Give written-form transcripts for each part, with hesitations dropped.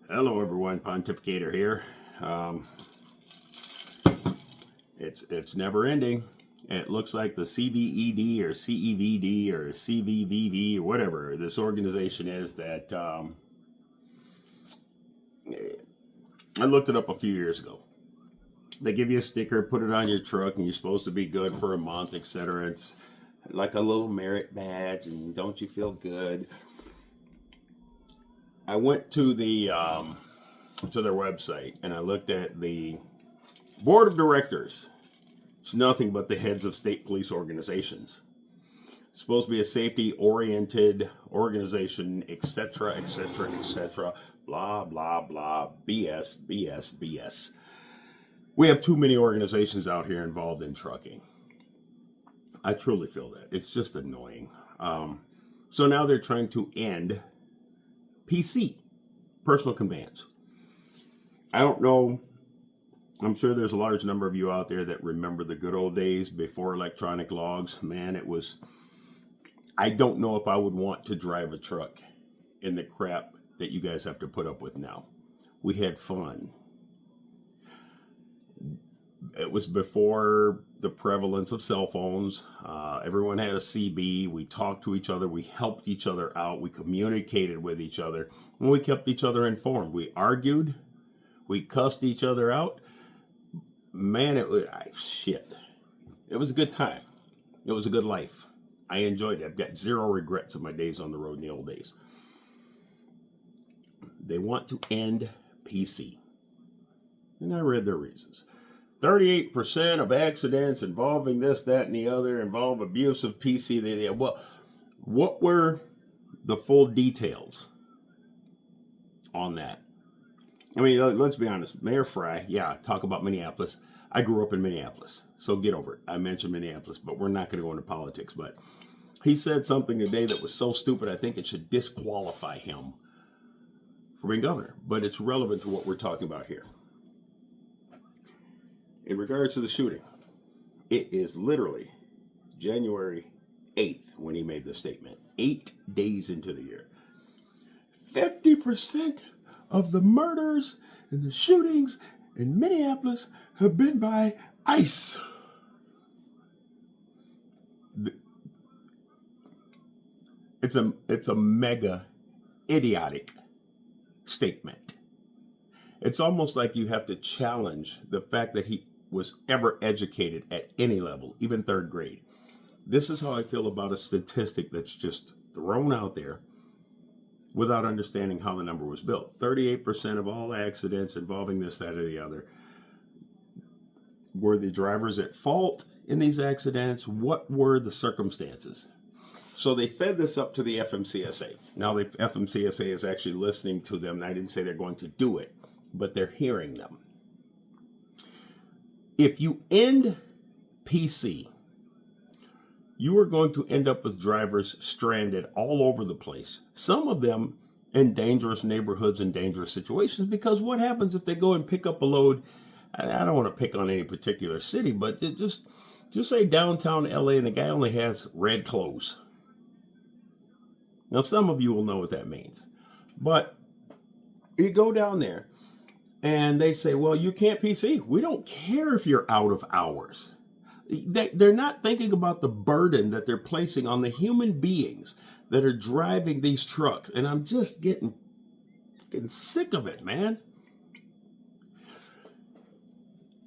Hello, everyone. Pontificator here. It's never ending. It looks like the CVED or CEVD or CVVV or whatever this organization is that I looked it up a few years ago. They give you a sticker, put it on your truck, and you're supposed to be good for a month, etc. It's like a little merit badge, and don't you feel good? I went to the to their website and I looked at the board of directors. It's nothing but the heads of state police organizations. It's supposed to be a safety-oriented organization, etc., etc., etc. Blah blah blah. BS, BS, BS. We have too many organizations out here involved in trucking. I truly feel that. It's just annoying. So now they're trying to end PC, personal conveyance. I don't know. I'm sure there's a large number of you out there that remember the good old days before electronic logs. Man, it was. I don't know if I would want to drive a truck in the crap that you guys have to put up with now. We had fun. It was before the prevalence of cell phones. Everyone had a CB. We talked to each other. We helped each other out. We communicated with each other. And we kept each other informed. We argued. We cussed each other out. Man, it was shit. It was a good time. It was a good life. I enjoyed it. I've got zero regrets of my days on the road in the old days. They want to end PC. And I read their reasons. 38% of accidents involving this, that, and the other involve abuse of PC. Well, what were the full details on that? I mean, let's be honest. Mayor Fry, talk about Minneapolis. I grew up in Minneapolis, so get over it. I mentioned Minneapolis, but we're not going to go into politics. But he said something today that was so stupid, I think it should disqualify him for being governor. But it's relevant to what we're talking about here. In regards to the shooting, it is literally January 8th when he made the statement. 8 days into the year. 50% of the murders and the shootings in Minneapolis have been by ICE. It's a mega idiotic statement. It's almost like you have to challenge the fact that he was ever educated at any level, even third grade. This is how I feel about a statistic that's just thrown out there without understanding how the number was built. 38% of all accidents involving this, that, or the other. Were the drivers at fault in these accidents? What were the circumstances? So they fed this up to the FMCSA. Now the FMCSA is actually listening to them. I didn't say they're going to do it, but they're hearing them. If you end PC, you are going to end up with drivers stranded all over the place. Some of them in dangerous neighborhoods and dangerous situations, because what happens if they go and pick up a load? I don't want to pick on any particular city, but just say downtown LA and the guy only has red clothes. Now, some of you will know what that means. But you go down there and they say, well, you can't PC. We don't care if you're out of hours. They're not thinking about the burden that they're placing on the human beings that are driving these trucks. And I'm just getting sick of it, man.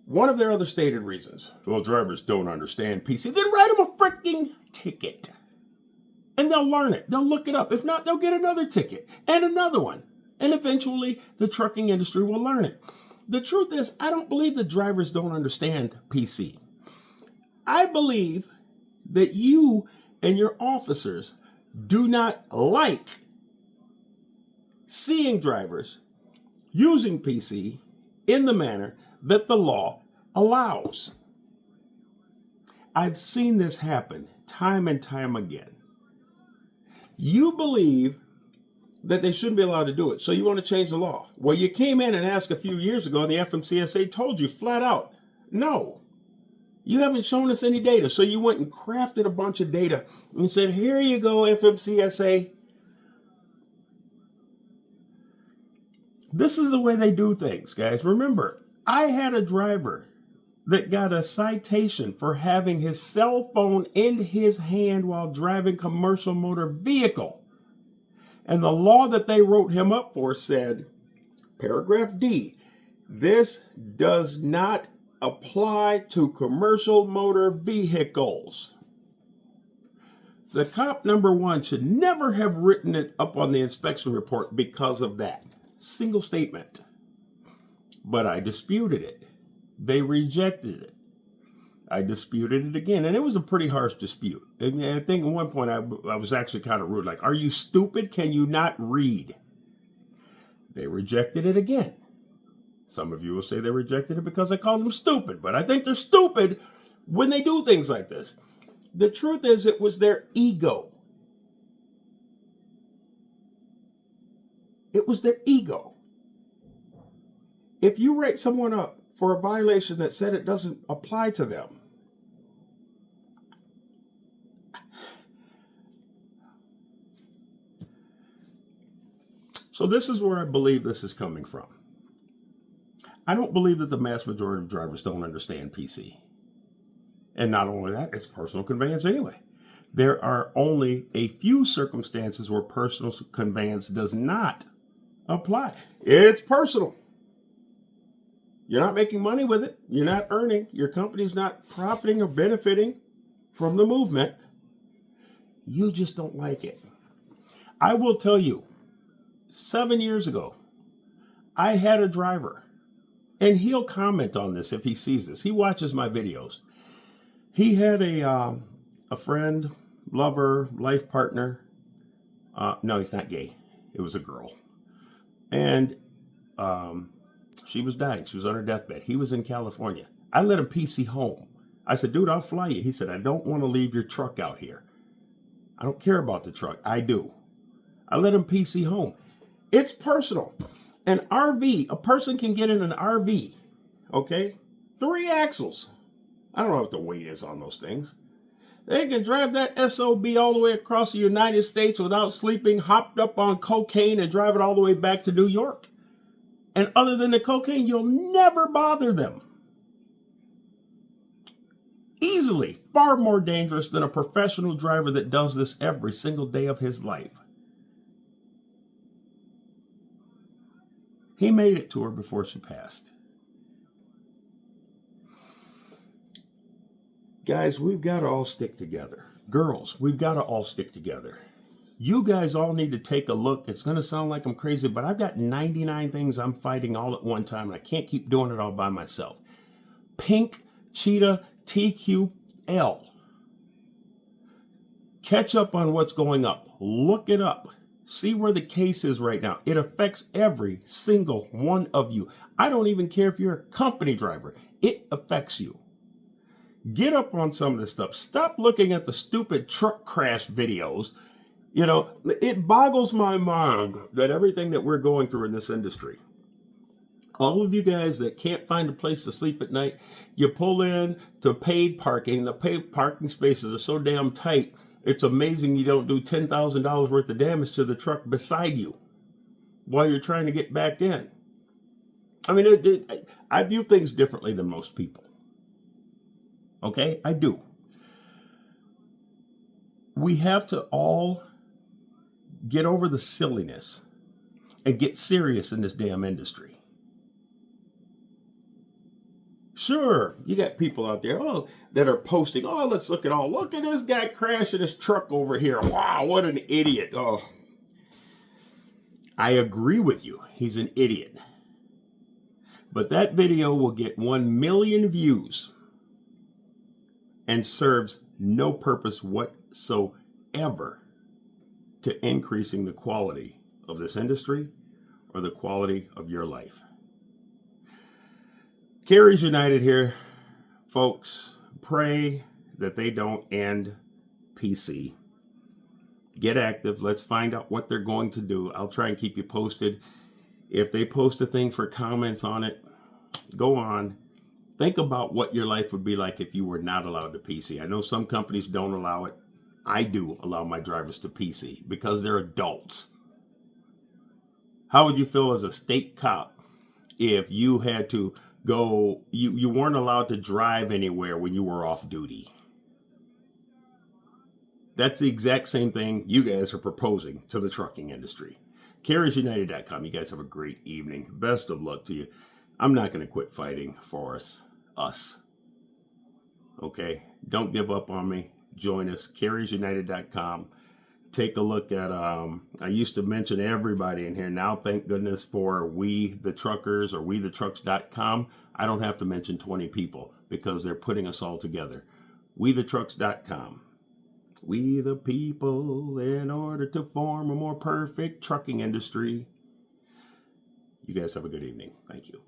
One of their other stated reasons, well, drivers don't understand PC. Then write them a freaking ticket. And they'll learn it. They'll look it up. If not, they'll get another ticket and another one. And eventually, the trucking industry will learn it. The truth is, I don't believe that drivers don't understand PC. I believe that you and your officers do not like seeing drivers using PC in the manner that the law allows. I've seen this happen time and time again. You believe that they shouldn't be allowed to do it, so you want to change the law. Well, you came in and asked a few years ago, and the FMCSA told you flat out, no, you haven't shown us any data. So you went and crafted a bunch of data and said, here you go, FMCSA. This is the way they do things, guys. Remember, I had a driver that got a citation for having his cell phone in his hand while driving commercial motor vehicle. And the law that they wrote him up for said, paragraph D, this does not apply to commercial motor vehicles. The cop number one should never have written it up on the inspection report because of that single statement. But I disputed it. They rejected it. I disputed it again, and it was a pretty harsh dispute. And I think at one point I was actually kind of rude, like, are you stupid? Can you not read? They rejected it again. Some of you will say they rejected it because I called them stupid, but I think they're stupid when they do things like this. The truth is, it was their ego. It was their ego. If you write someone up for a violation that said it doesn't apply to them, so this is where I believe this is coming from. I don't believe that the mass majority of drivers don't understand PC. And not only that, it's personal conveyance anyway. There are only a few circumstances where personal conveyance does not apply. It's personal. You're not making money with it. You're not earning. Your company's not profiting or benefiting from the movement. You just don't like it. I will tell you, 7 years ago, I had a driver, and he'll comment on this if he sees this. He watches my videos. He had a friend, lover, life partner. No, he's not gay. It was a girl. And she was dying. She was on her deathbed. He was in California. I let him PC home. I said, dude, I'll fly you. He said, I don't want to leave your truck out here. I don't care about the truck. I do. I let him PC home. It's personal. An RV, a person can get in an RV, okay? 3 axles. I don't know what the weight is on those things. They can drive that SOB all the way across the United States without sleeping, hopped up on cocaine, and drive it all the way back to New York. And other than the cocaine, you'll never bother them. Easily far more dangerous than a professional driver that does this every single day of his life. He made it to her before she passed. Guys, we've got to all stick together. Girls, we've got to all stick together. You guys all need to take a look. It's going to sound like I'm crazy, but I've got 99 things I'm fighting all at one time, and I can't keep doing it all by myself. Pink Cheetah TQL. Catch up on what's going up. Look it up. See where the case is right now. It affects every single one of you. I don't even care if you're a company driver. It affects you. Get up on some of this stuff. Stop looking at the stupid truck crash videos. You know, it boggles my mind that everything that we're going through in this industry, all of you guys that can't find a place to sleep at night, you pull in to paid parking. The paid parking spaces are so damn tight, it's amazing you don't do $10,000 worth of damage to the truck beside you while you're trying to get back in. I mean, I view things differently than most people. Okay, I do. We have to all get over the silliness and get serious in this damn industry. Sure, you got people out there, that are posting, look at this guy crashing his truck over here. Wow, what an idiot. Oh, I agree with you. He's an idiot. But that video will get 1 million views and serves no purpose whatsoever to increasing the quality of this industry or the quality of your life. Carrie's United here, folks. Pray that they don't end PC. Get active. Let's find out what they're going to do. I'll try and keep you posted. If they post a thing for comments on it, go on. Think about what your life would be like if you were not allowed to PC. I know some companies don't allow it. I do allow my drivers to PC because they're adults. How would you feel as a state cop if you had to go, you weren't allowed to drive anywhere when you were off duty? That's the exact same thing you guys are proposing to the trucking industry. CarriersUnited.com. You guys have a great evening. Best of luck to you. I'm not going to quit fighting for us. Okay? Don't give up on me. Join us. CarriersUnited.com. Take a look at, I used to mention everybody in here. Now, thank goodness for We the Truckers or WeTheTrucks.com. I don't have to mention 20 people because they're putting us all together. WeTheTrucks.com. We the people, in order to form a more perfect trucking industry. You guys have a good evening. Thank you.